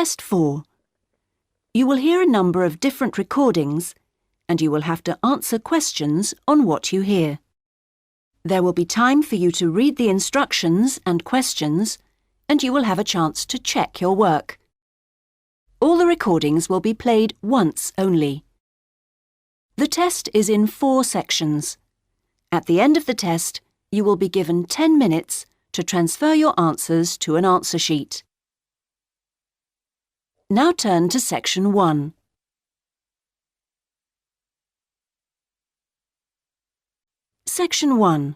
Test 4. You will hear a number of different recordings and you will have to answer questions on what you hear. There will be time for you to read the instructions and questions and you will have a chance to check your work. All the recordings will be played once only. The test is in 4 sections. At the end of the test, you will be given 10 minutes to transfer your answers to an answer sheet. Now turn to Section 1. Section 1.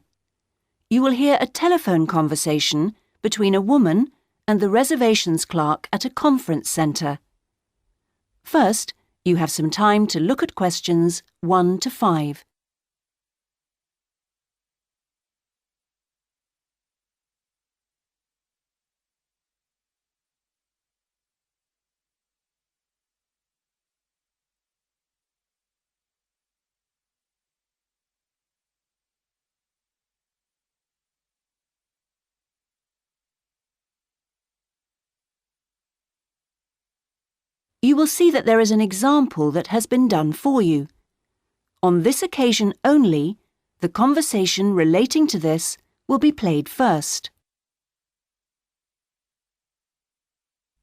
You will hear a telephone conversation between a woman and the reservations clerk at a conference centre. First, you have some time to look at questions 1 to 5. You will see that there is an example that has been done for you. On this occasion only, the conversation relating to this will be played first.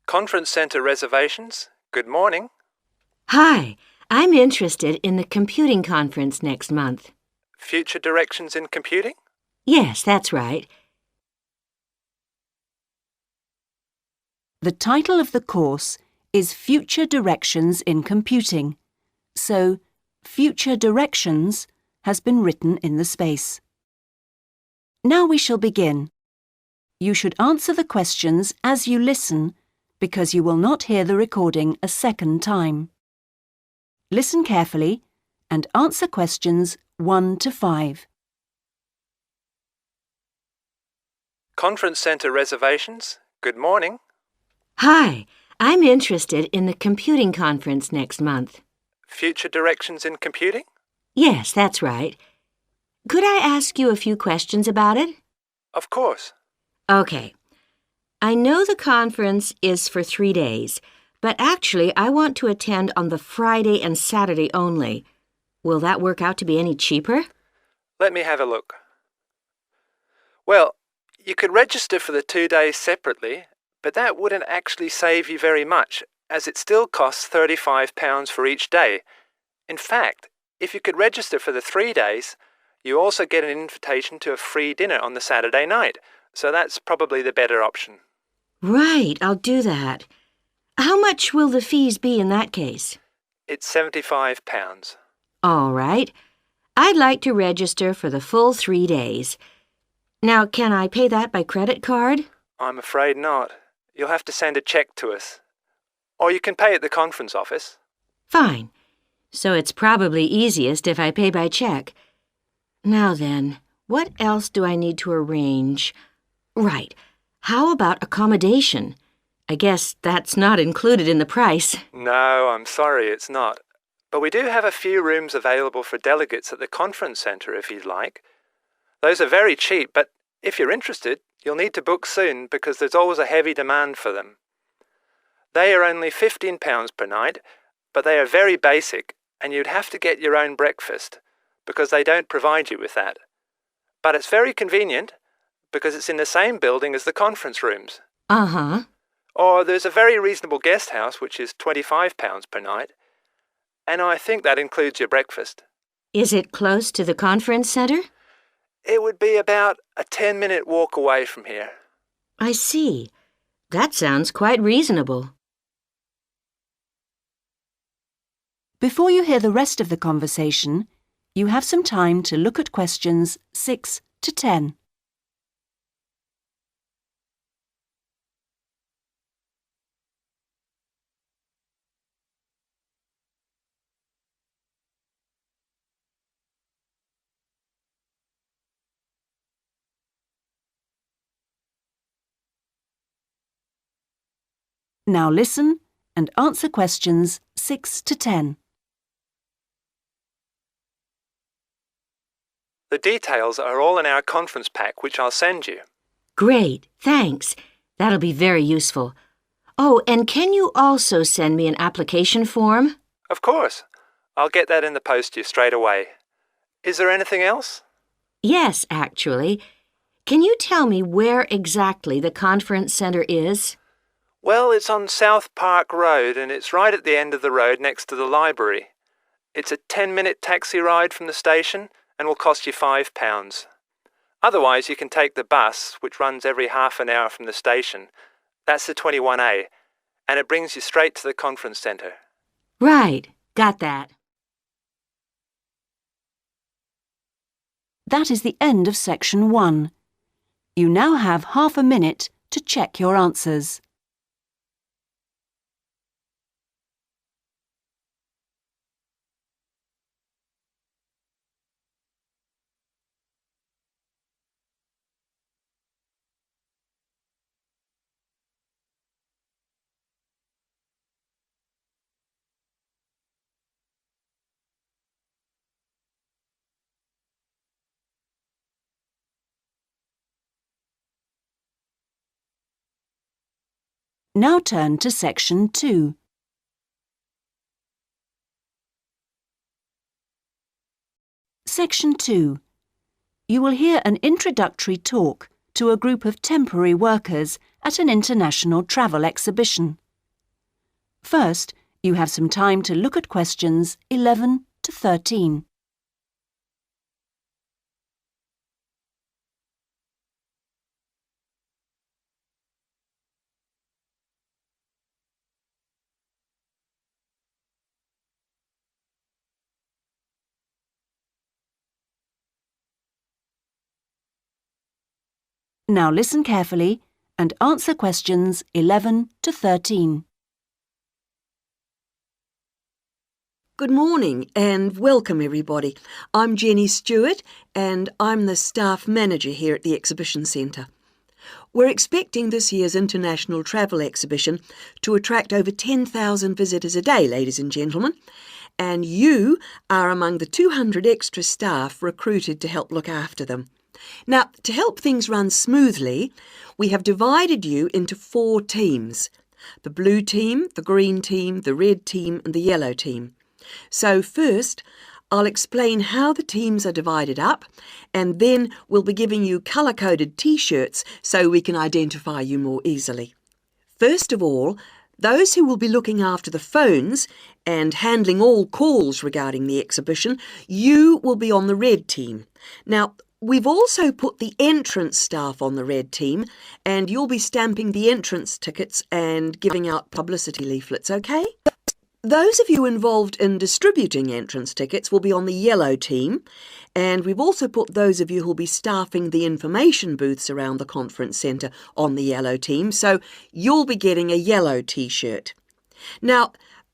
Conference Centre reservations. Good morning. Hi, I'm interested in the computing conference next month. Future directions in computing? Yes, that's right. The title of the course is Future Directions in Computing, so Future Directions has been written in the space. Now we shall begin. You should answer the questions as you listen because you will not hear the recording a second time. Listen carefully and answer questions 1 to 5. Conference Centre reservations. Good morning. Hi, I'm interested in the computing conference next month. Future directions in computing? Yes, that's right. Could I ask you a few questions about it? Of course. Okay. I know the conference is for 3 days, but actually I want to attend on the Friday and Saturday only. Will that work out to be any cheaper? Let me have a look. Well, you could register for the 2 days separately, but that wouldn't actually save you very much, as it still costs £35 for each day. In fact, if you could register for the 3 days, you also get an invitation to a free dinner on the Saturday night, so that's probably the better option. Right, I'll do that. How much will the fees be in that case? It's £75. All right. I'd like to register for the full 3 days. Now, can I pay that by credit card? I'm afraid not. You'll have to send a cheque to us. Or you can pay at the conference office. Fine. So it's probably easiest if I pay by check. Now then, what else do I need to arrange? Right. How about accommodation? I guess that's not included in the price. No, I'm sorry, it's not. But we do have a few rooms available for delegates at the conference centre if you'd like. Those are very cheap, but if you're interested, you'll need to book soon because there's always a heavy demand for them. They are only £15 per night, but they are very basic and you'd have to get your own breakfast because they don't provide you with that. But it's very convenient because it's in the same building as the conference rooms. Uh-huh. Or there's a very reasonable guest house which is £25 per night, and I think that includes your breakfast. Is it close to the conference center? It would be about a 10-minute walk away from here. I see. That sounds quite reasonable. Before you hear the rest of the conversation, you have some time to look at questions 6 to 10. Now listen and answer questions 6 to 10. The details are all in our conference pack, which I'll send you. Great, thanks. That'll be very useful. Oh, and can you also send me an application form? Of course. I'll get that in the post to you straight away. Is there anything else? Yes, actually. Can you tell me where exactly the conference center is? Well, it's on South Park Road and it's right at the end of the road next to the library. It's a 10-minute taxi ride from the station and will cost you £5. Otherwise, you can take the bus, which runs every half an hour from the station. That's the 21A, and it brings you straight to the conference centre. Right, got that. That is the end of section 1. You now have half a minute to check your answers. Now turn to section 2. Section 2. You will hear an introductory talk to a group of temporary workers at an international travel exhibition. First, you have some time to look at questions 11 to 13. Now listen carefully and answer questions 11 to 13. Good morning and welcome everybody. I'm Jenny Stewart and I'm the staff manager here at the Exhibition Centre. We're expecting this year's International Travel Exhibition to attract over 10,000 visitors a day, ladies and gentlemen, and you are among the 200 extra staff recruited to help look after them. Now, to help things run smoothly, we have divided you into 4 teams: the blue team, the green team, the red team and the yellow team. So first, I'll explain how the teams are divided up, and then we'll be giving you colour-coded T-shirts so we can identify you more easily. First of all, those who will be looking after the phones and handling all calls regarding the exhibition, you will be on the red team. Now, we've also put the entrance staff on the red team, and you'll be stamping the entrance tickets and giving out publicity leaflets, okay? Those of you involved in distributing entrance tickets will be on the yellow team, and we've also put those of you who'll be staffing the information booths around the conference centre on the yellow team, so you'll be getting a yellow T-shirt. Now,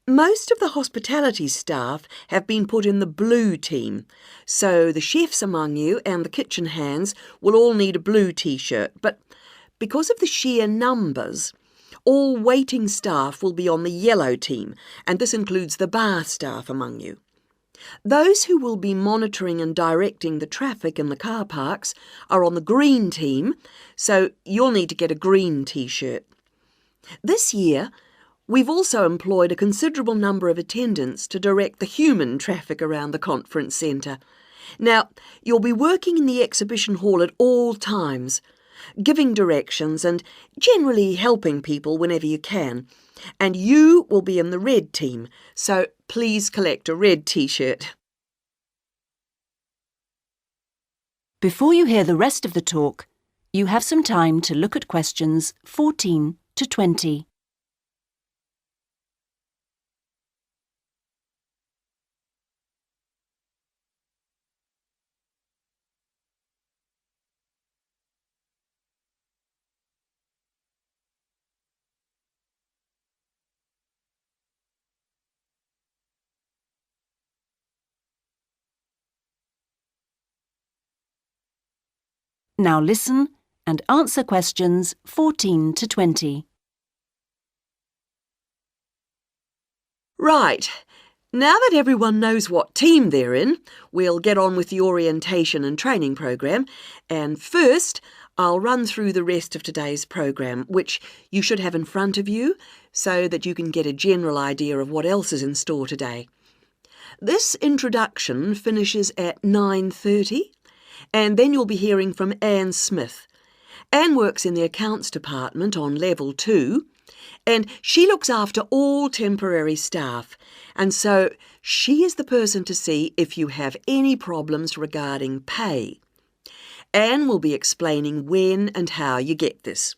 most of the hospitality staff have been put in the blue team, so the chefs among you and the kitchen hands will all need a blue T-shirt, but because of the sheer numbers, all waiting staff will be on the yellow team, and this includes the bar staff among you. Those who will be monitoring and directing the traffic in the car parks are on the green team, so you'll need to get a green T-shirt. This year, we've also employed a considerable number of attendants to direct the human traffic around the conference centre. Now, you'll be working in the exhibition hall at all times, giving directions and generally helping people whenever you can. And you will be in the red team, so please collect a red T-shirt. Before you hear the rest of the talk, you have some time to look at questions 14 to 20. Now listen and answer questions 14 to 20. Right. Now that everyone knows what team they're in, we'll get on with the orientation and training program. And first, I'll run through the rest of today's program, which you should have in front of you so that you can get a general idea of what else is in store today. This introduction finishes at 9:30, and then you'll be hearing from Anne Smith. Anne works in the accounts department on level 2, and she looks after all temporary staff, and so she is the person to see if you have any problems regarding pay. Anne will be explaining when and how you get this.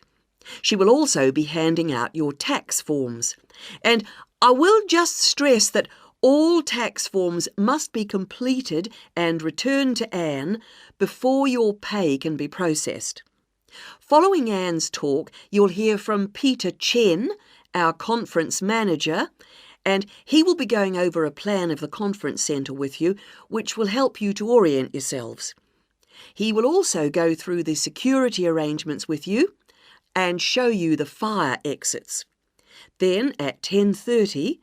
She will also be handing out your tax forms. And I will just stress that all tax forms must be completed and returned to Anne before your pay can be processed. Following Anne's talk, you'll hear from Peter Chen, our conference manager, and he will be going over a plan of the conference centre with you, which will help you to orient yourselves. He will also go through the security arrangements with you and show you the fire exits. Then at 10:30,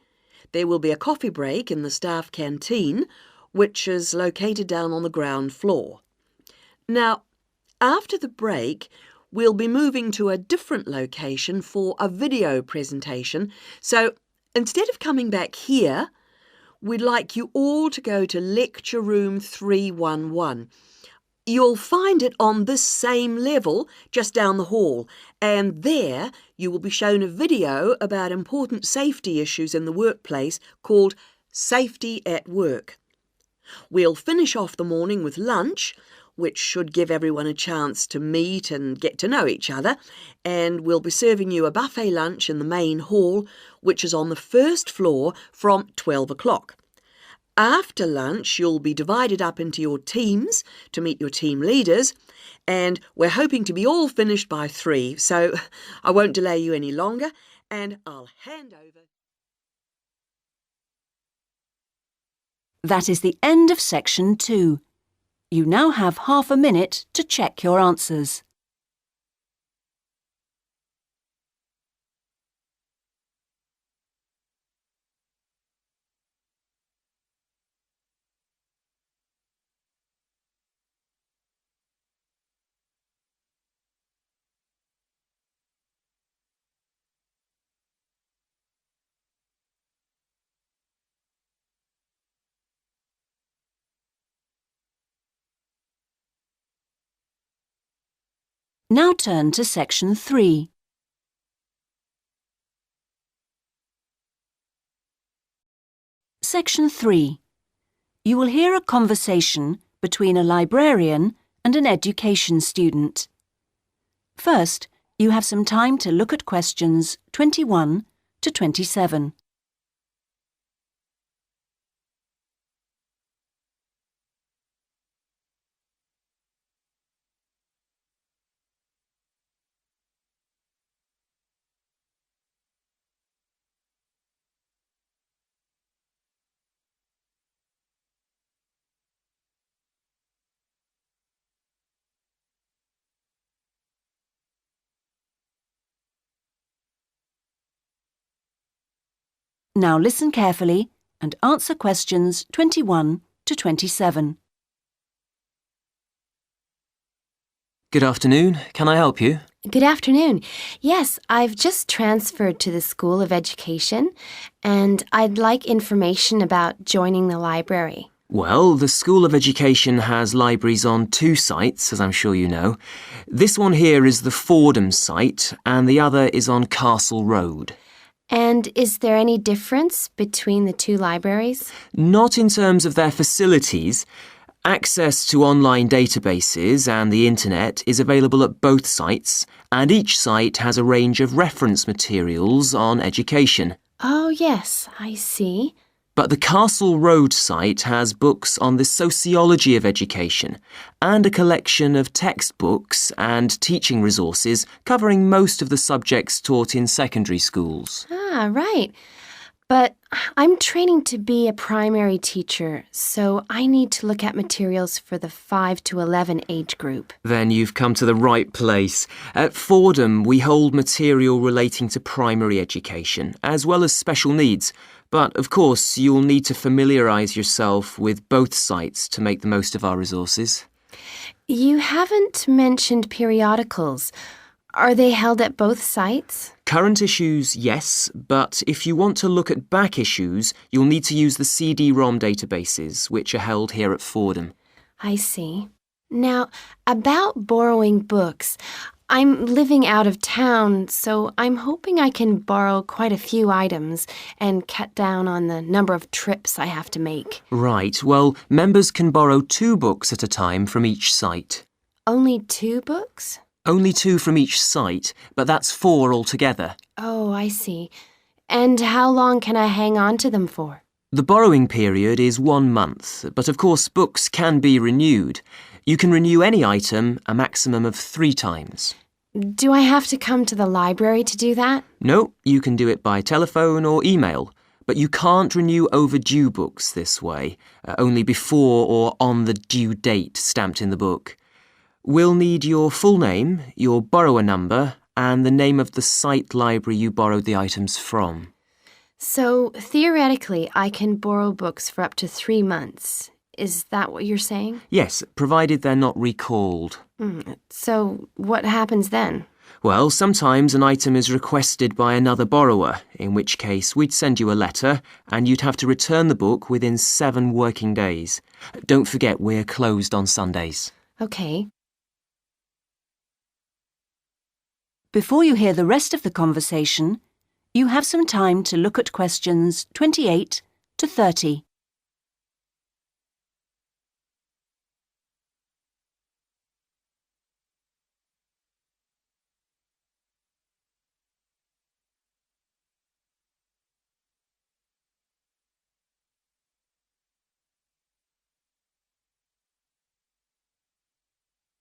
there will be a coffee break in the staff canteen, which is located down on the ground floor. Now, after the break, we'll be moving to a different location for a video presentation. So instead of coming back here, we'd like you all to go to Lecture Room 311. You'll find it on this same level just down the hall, and there you will be shown a video about important safety issues in the workplace called Safety at Work. We'll finish off the morning with lunch, which should give everyone a chance to meet and get to know each other, and we'll be serving you a buffet lunch in the main hall, which is on the first floor from 12 o'clock. After lunch, you'll be divided up into your teams to meet your team leaders, and we're hoping to be all finished by 3, so I won't delay you any longer, and I'll hand over. That is the end of section 2. You now have half a minute to check your answers. Now turn to section 3. Section 3. You will hear a conversation between a librarian and an education student. First, you have some time to look at questions 21 to 27. Now listen carefully and answer questions 21 to 27. Good afternoon. Can I help you? Good afternoon. Yes, I've just transferred to the School of Education, and I'd like information about joining the library. Well, the School of Education has libraries on 2 sites, as I'm sure you know. This one here is the Fordham site, and the other is on Castle Road. And is there any difference between the 2 libraries? Not in terms of their facilities. Access to online databases and the internet is available at both sites, and each site has a range of reference materials on education. Oh, yes, I see. But the Castle Road site has books on the sociology of education and a collection of textbooks and teaching resources covering most of the subjects taught in secondary schools. Ah, right. But I'm training to be a primary teacher, so I need to look at materials for the 5 to 11 age group. Then you've come to the right place. At Fordham, we hold material relating to primary education, as well as special needs. But, of course, you'll need to familiarise yourself with both sites to make the most of our resources. You haven't mentioned periodicals. Are they held at both sites? Current issues, yes, but if you want to look at back issues, you'll need to use the CD-ROM databases, which are held here at Fordham. I see. Now, about borrowing books. I'm living out of town, so I'm hoping I can borrow quite a few items and cut down on the number of trips I have to make. Right, well, members can borrow 2 books at a time from each site. Only 2 books? Only 2 from each site, but that's 4 altogether. Oh, I see. And how long can I hang on to them for? The borrowing period is 1 month, but of course books can be renewed. You can renew any item a maximum of 3 times. Do I have to come to the library to do that? No, you can do it by telephone or email, but you can't renew overdue books this way, only before or on the due date stamped in the book. We'll need your full name, your borrower number, and the name of the site library you borrowed the items from. So, theoretically, I can borrow books for up to 3 months. Is that what you're saying? Yes, provided they're not recalled. So, what happens then? Well, sometimes an item is requested by another borrower, in which case we'd send you a letter and you'd have to return the book within 7 working days. Don't forget we're closed on Sundays. Okay. Before you hear the rest of the conversation, you have some time to look at questions 28 to 30.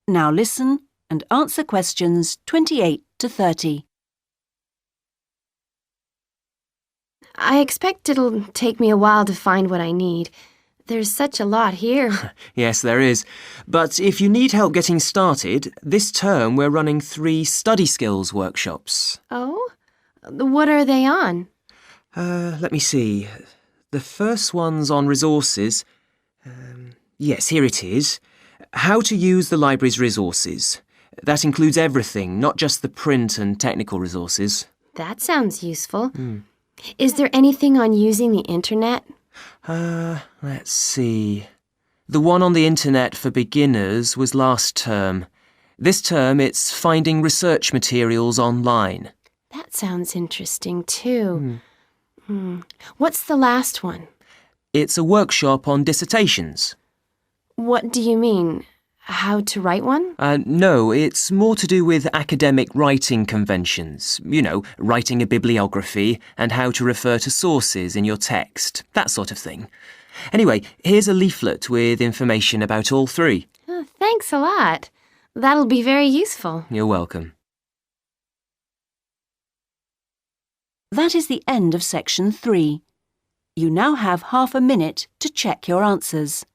Now listen and answer questions 28 to 30. I expect it'll take me a while to find what I need. There's such a lot here. Yes, there is. But if you need help getting started, this term we're running 3 study skills workshops. Oh? What are they on? Let me see. The first one's on resources. Yes, here it is. How to use the library's resources. That includes everything, not just the print and technical resources. That sounds useful. Is there anything on using the internet? Let's see. The one on the internet for beginners was last term. This term it's finding research materials online. That sounds interesting too. What's the last one? It's a workshop on dissertations. What do you mean? How to write one? No, it's more to do with academic writing conventions. You know, writing a bibliography and how to refer to sources in your text, that sort of thing. Anyway, here's a leaflet with information about all 3. Oh, thanks a lot. That'll be very useful. You're welcome. That is the end of section 3. You now have half a minute to check your answers.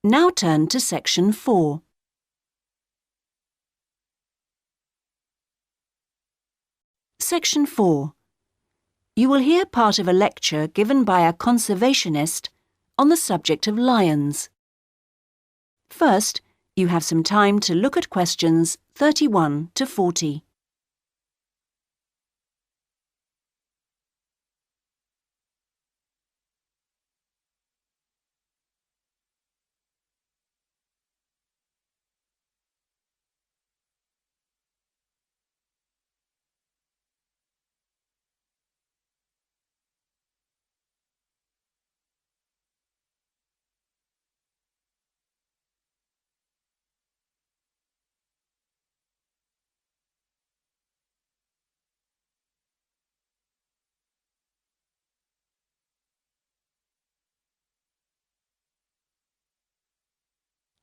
Now turn to section 4. Section 4. You will hear part of a lecture given by a conservationist on the subject of lions. First, you have some time to look at questions 31 to 40.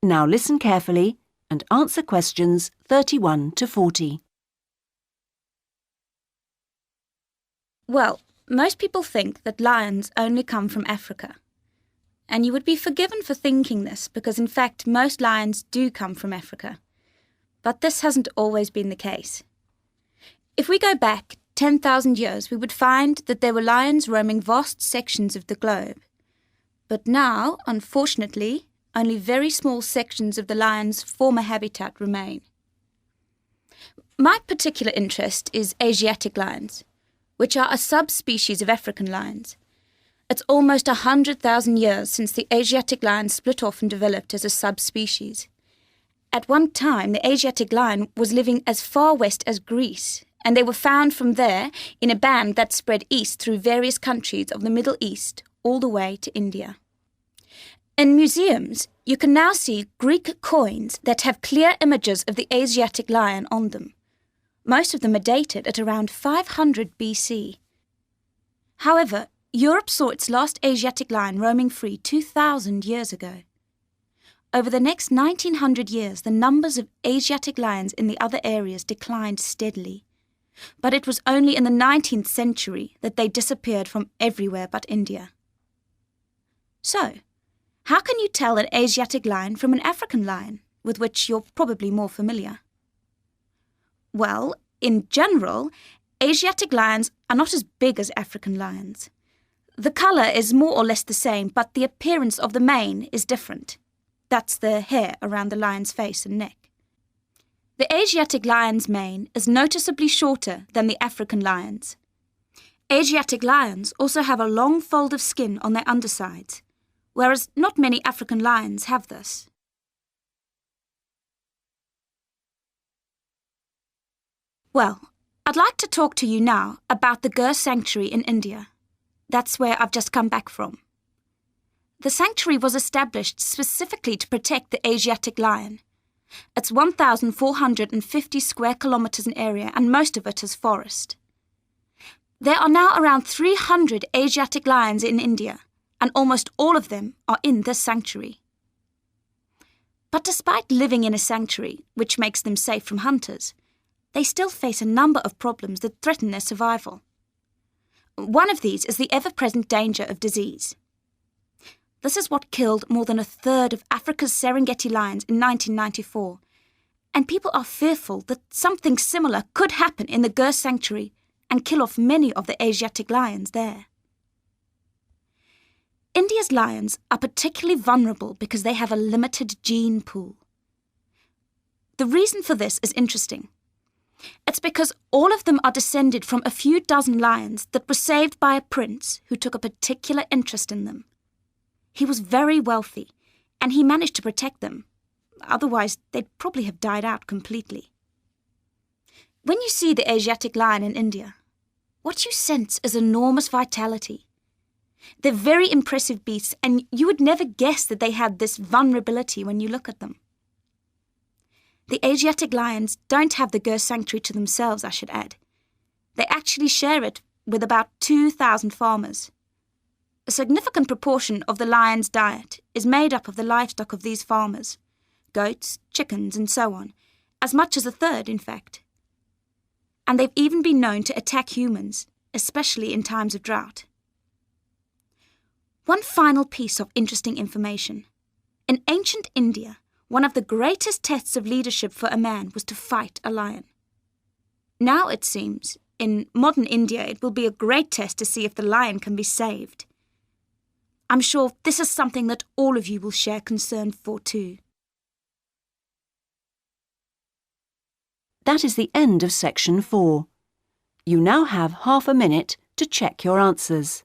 Now listen carefully and answer questions 31 to 40. Well, most people think that lions only come from Africa. And you would be forgiven for thinking this because, in fact, most lions do come from Africa. But this hasn't always been the case. If we go back 10,000 years, we would find that there were lions roaming vast sections of the globe. But now, unfortunately, only very small sections of the lion's former habitat remain. My particular interest is Asiatic lions, which are a subspecies of African lions. It's almost 100,000 years since the Asiatic lion split off and developed as a subspecies. At one time, the Asiatic lion was living as far west as Greece, and they were found from there in a band that spread east through various countries of the Middle East all the way to India. In museums, you can now see Greek coins that have clear images of the Asiatic lion on them. Most of them are dated at around 500 BC. However, Europe saw its last Asiatic lion roaming free 2,000 years ago. Over the next 1900 years, the numbers of Asiatic lions in the other areas declined steadily. But it was only in the 19th century that they disappeared from everywhere but India. So, how can you tell an Asiatic lion from an African lion, with which you're probably more familiar? Well, in general, Asiatic lions are not as big as African lions. The colour is more or less the same, but the appearance of the mane is different. That's the hair around the lion's face and neck. The Asiatic lion's mane is noticeably shorter than the African lion's. Asiatic lions also have a long fold of skin on their undersides, whereas not many African lions have this. Well, I'd like to talk to you now about the Gir Sanctuary in India. That's where I've just come back from. The sanctuary was established specifically to protect the Asiatic lion. It's 1,450 square kilometres in area, and most of it is forest. There are now around 300 Asiatic lions in India, and almost all of them are in this sanctuary. But despite living in a sanctuary, which makes them safe from hunters, they still face a number of problems that threaten their survival. One of these is the ever-present danger of disease. This is what killed more than a third of Africa's Serengeti lions in 1994, and people are fearful that something similar could happen in the Gir Sanctuary and kill off many of the Asiatic lions there. India's lions are particularly vulnerable because they have a limited gene pool. The reason for this is interesting. It's because all of them are descended from a few dozen lions that were saved by a prince who took a particular interest in them. He was very wealthy, and he managed to protect them. Otherwise, they'd probably have died out completely. When you see the Asiatic lion in India, what you sense is enormous vitality. They're very impressive beasts, and you would never guess that they had this vulnerability when you look at them. The Asiatic lions don't have the Gir Sanctuary to themselves, I should add. They actually share it with about 2,000 farmers. A significant proportion of the lion's diet is made up of the livestock of these farmers, goats, chickens, and so on, as much as a third, in fact. And they've even been known to attack humans, especially in times of drought. One final piece of interesting information. In ancient India, one of the greatest tests of leadership for a man was to fight a lion. Now, it seems, in modern India, it will be a great test to see if the lion can be saved. I'm sure this is something that all of you will share concern for too. That is the end of section 4. You now have half a minute to check your answers.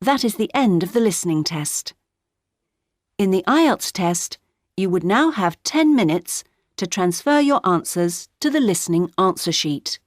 That is the end of the listening test. In the IELTS test, you would now have 10 minutes to transfer your answers to the listening answer sheet.